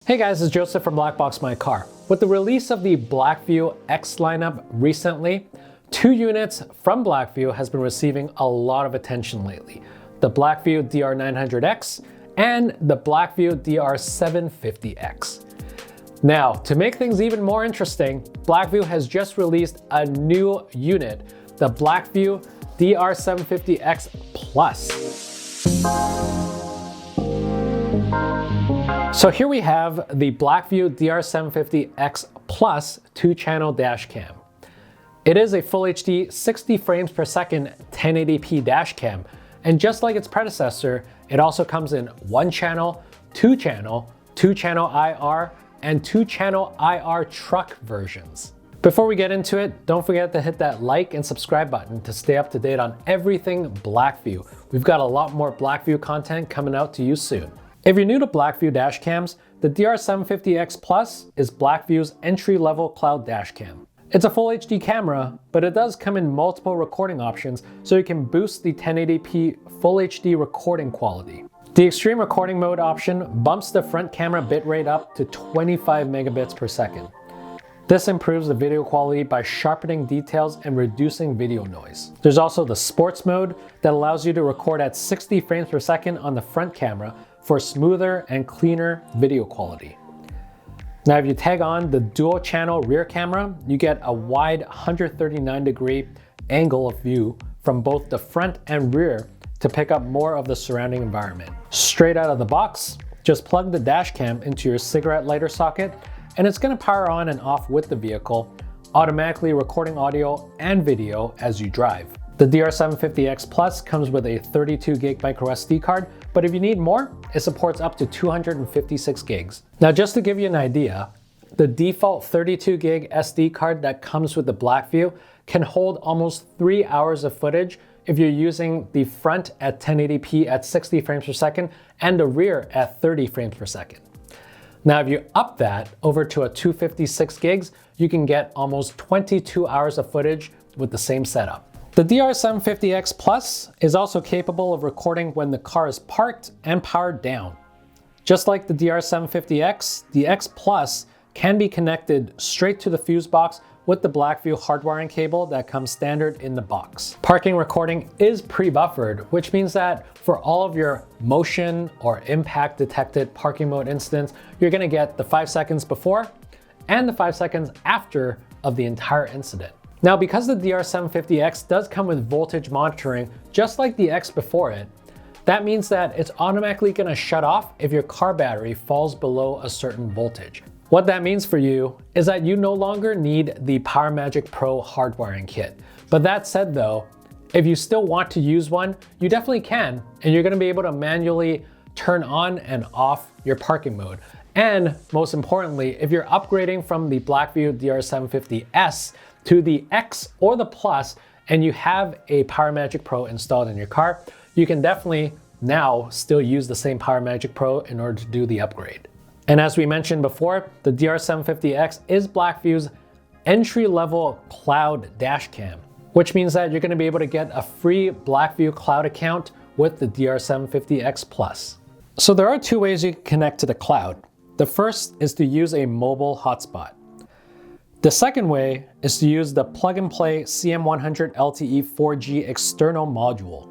Hey guys, it's Joseph from BlackboxMyCar. With the release of the BlackVue X lineup recently, two units from BlackVue has been receiving a lot of attention lately. The BlackVue DR900X and the BlackVue DR750X. Now, to make things even more interesting, BlackVue has just released a new unit, the BlackVue DR750X Plus. So here we have the BlackVue DR750X Plus 2-channel dash cam. It is a Full HD 60 frames per second 1080p dash cam, and just like its predecessor, it also comes in 1-channel, 2-channel, 2-channel IR, and 2-channel IR truck versions. Before we get into it, don't forget to hit that like and subscribe button to stay up to date on everything BlackVue. We've got a lot more BlackVue content coming out to you soon. If you're new to BlackVue dash cams, the DR750X Plus is BlackVue's entry-level cloud dash cam. It's a Full HD camera, but it does come in multiple recording options so you can boost the 1080p Full HD recording quality. The Extreme Recording Mode option bumps the front camera bitrate up to 25 megabits per second. This improves the video quality by sharpening details and reducing video noise. There's also the Sports Mode that allows you to record at 60 frames per second on the front camera for smoother and cleaner video quality. Now, if you tag on the dual channel rear camera, you get a wide 139-degree angle of view from both the front and rear to pick up more of the surrounding environment. Straight out of the box, just plug the dash cam into your cigarette lighter socket, and it's going to power on and off with the vehicle, automatically recording audio and video as you drive. The DR750X Plus comes with a 32 gig micro SD card, but if you need more, it supports up to 256 gigs. Now, just to give you an idea, the default 32 gig SD card that comes with the BlackVue can hold almost 3 hours of footage if you're using the front at 1080p at 60 frames per second and the rear at 30 frames per second. Now, if you up that over to a 256 gigs, you can get almost 22 hours of footage with the same setup. The DR750X Plus is also capable of recording when the car is parked and powered down. Just like the DR750X, the X Plus can be connected straight to the fuse box with the BlackVue hardwiring cable that comes standard in the box. Parking recording is pre-buffered, which means that for all of your motion or impact detected parking mode incidents, you're gonna get the 5 seconds before and the 5 seconds after of the entire incident. Now, because the DR750X does come with voltage monitoring, just like the X before it, that means that it's automatically gonna shut off if your car battery falls below a certain voltage. What that means for you is that you no longer need the PowerMagic Pro hardwiring kit. But that said though, if you still want to use one, you definitely can, and you're gonna be able to manually turn on and off your parking mode. And most importantly, if you're upgrading from the BlackVue DR750S to the X or the Plus, and you have a PowerMagic Pro installed in your car, you can definitely now still use the same PowerMagic Pro in order to do the upgrade. And as we mentioned before, the DR750X is BlackVue's entry-level cloud dash cam, which means that you're gonna be able to get a free BlackVue cloud account with the DR750X Plus. So there are two ways you can connect to the cloud. The first is to use a mobile hotspot. The second way is to use the plug-and-play CM100 LTE 4G external module.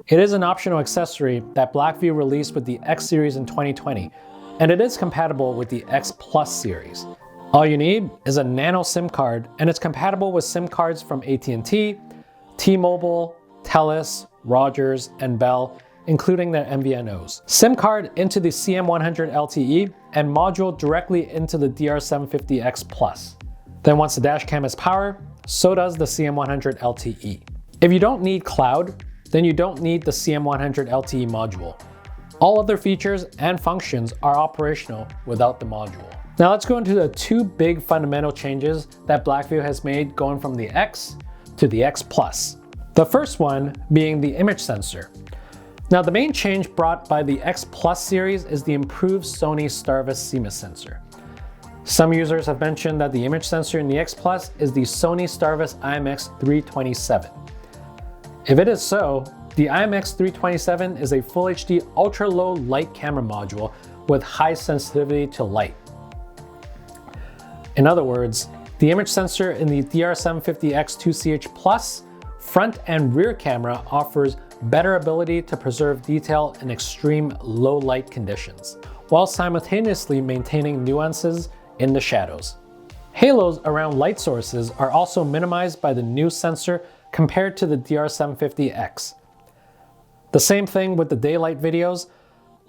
It is an optional accessory that BlackVue released with the X series in 2020, and it is compatible with the X Plus series. All you need is a nano SIM card, and it's compatible with SIM cards from AT&T, T-Mobile, Telus, Rogers, and Bell, including their MVNOs. SIM card into the CM100 LTE and module directly into the DR750X Plus. Then once the dash cam is powered, so does the CM100 LTE. If you don't need cloud, then you don't need the CM100 LTE module. All other features and functions are operational without the module. Now let's go into the two big fundamental changes that BlackVue has made going from the X to the X Plus. The first one being the image sensor. Now the main change brought by the X Plus series is the improved Sony Starvis CMOS sensor. Some users have mentioned that the image sensor in the X Plus is the Sony Starvis IMX327. If it is so, the IMX327 is a Full HD ultra-low light camera module with high sensitivity to light. In other words, the image sensor in the DR750X 2CH Plus front and rear camera offers better ability to preserve detail in extreme low light conditions, while simultaneously maintaining nuances in the shadows. Halos around light sources are also minimized by the new sensor compared to the DR750X. The same thing with the daylight videos.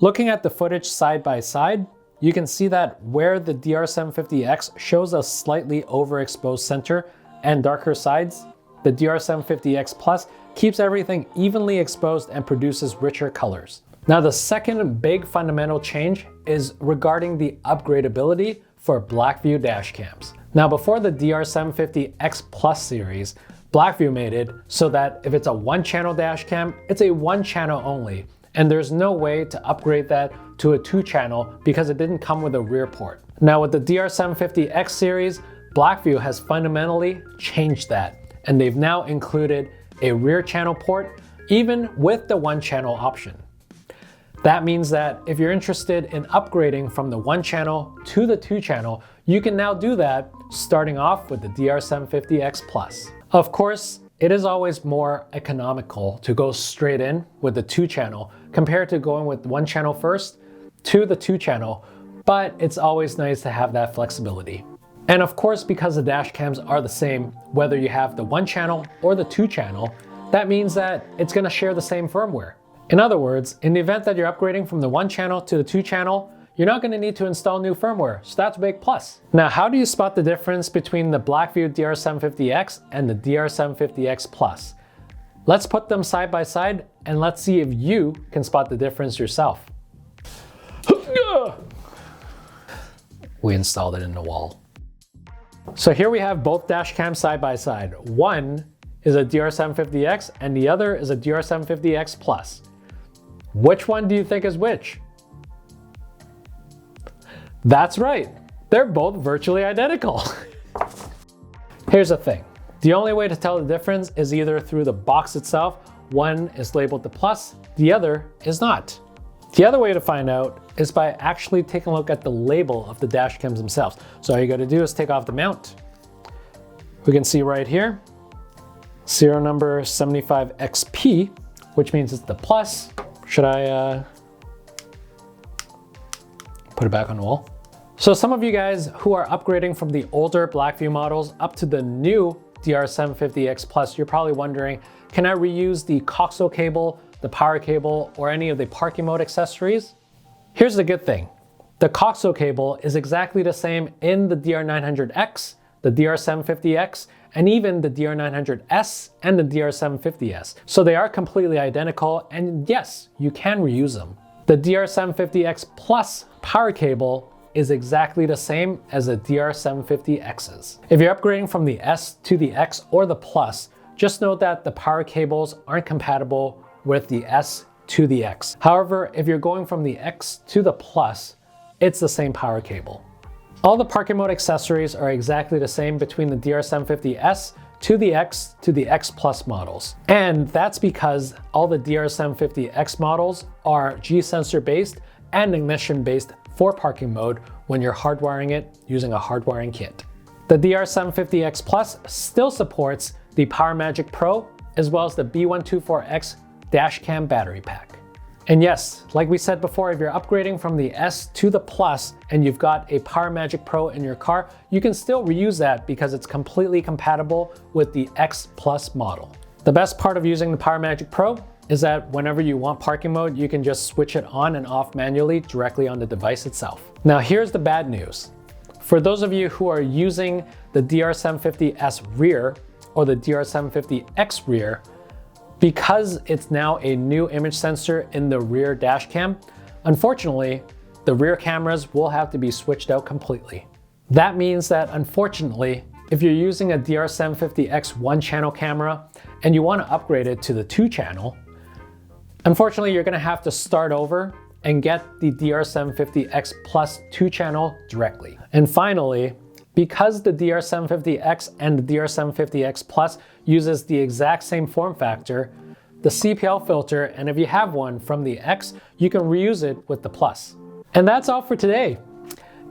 Looking at the footage side by side, you can see that where the DR750X shows a slightly overexposed center and darker sides, the DR750X Plus keeps everything evenly exposed and produces richer colors. Now, the second big fundamental change is regarding the upgradability for BlackVue dash cams. Now, before the DR750X Plus series, BlackVue made it so that if it's a one-channel dash cam, it's a one-channel only, and there's no way to upgrade that to a two-channel because it didn't come with a rear port. Now, with the DR750X series, BlackVue has fundamentally changed that, and they've now included a rear channel port, even with the one-channel option. That means that if you're interested in upgrading from the one channel to the two channel, you can now do that starting off with the DR750X Plus. Of course, it is always more economical to go straight in with the two channel compared to going with one channel first to the two channel, but it's always nice to have that flexibility. And of course, because the dash cams are the same, whether you have the one channel or the two channel, that means that it's gonna share the same firmware. In other words, in the event that you're upgrading from the one channel to the two channel, you're not gonna need to install new firmware, so that's a big plus. Now, how do you spot the difference between the BlackVue DR750X and the DR750X Plus? Let's put them side by side and let's see if you can spot the difference yourself. We installed it in the wall. So here we have both dash cams side by side. One is a DR750X and the other is a DR750X Plus. Which one do you think is which? That's right, they're both virtually identical. Here's the thing, the only way to tell the difference is either through the box itself. One is labeled the Plus, the other is not. The other way to find out is by actually taking a look at the label of the dash cams themselves. So all you gotta do is take off the mount. We can see right here, serial number 75XP, which means it's the Plus. Should I put it back on the wall? So some of you guys who are upgrading from the older BlackVue models up to the new DR750X Plus, you're probably wondering, can I reuse the coaxial cable, the power cable, or any of the parking mode accessories? Here's the good thing. The coaxial cable is exactly the same in the DR900X, the DR750X, and even the DR900S and the DR750S. So they are completely identical, and yes, you can reuse them. The DR750X Plus power cable is exactly the same as the DR750X's. If you're upgrading from the S to the X or the Plus, just note that the power cables aren't compatible with the S to the X. However, if you're going from the X to the Plus, it's the same power cable. All the parking mode accessories are exactly the same between the DR750S to the X to the X Plus models. And that's because all the DR750X models are G-sensor based and ignition based for parking mode when you're hardwiring it using a hardwiring kit. The DR750X Plus still supports the PowerMagic Pro as well as the B124X dashcam battery pack. And yes, like we said before, if you're upgrading from the S to the Plus and you've got a PowerMagic Pro in your car, you can still reuse that because it's completely compatible with the X Plus model. The best part of using the PowerMagic Pro is that whenever you want parking mode, you can just switch it on and off manually directly on the device itself. Now here's the bad news. For those of you who are using the DR750S rear or the DR750X rear, because it's now a new image sensor in the rear dash cam, unfortunately, the rear cameras will have to be switched out completely. That means that unfortunately, if you're using a DR750X one-channel camera and you want to upgrade it to the two-channel, unfortunately, you're going to have to start over and get the DR750X Plus two-channel directly. And finally, because the DR750X and the DR750X Plus uses the exact same form factor, the CPL filter, and if you have one from the X, you can reuse it with the Plus. And that's all for today.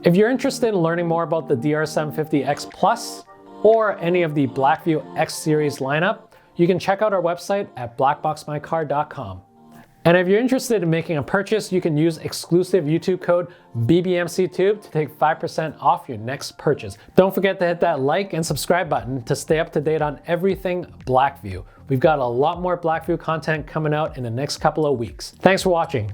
If you're interested in learning more about the DR750X Plus or any of the BlackVue X Series lineup, you can check out our website at BlackboxMyCar.com. And if you're interested in making a purchase, you can use exclusive YouTube code BBMCTube to take 5% off your next purchase. Don't forget to hit that like and subscribe button to stay up to date on everything BlackVue. We've got a lot more BlackVue content coming out in the next couple of weeks. Thanks for watching.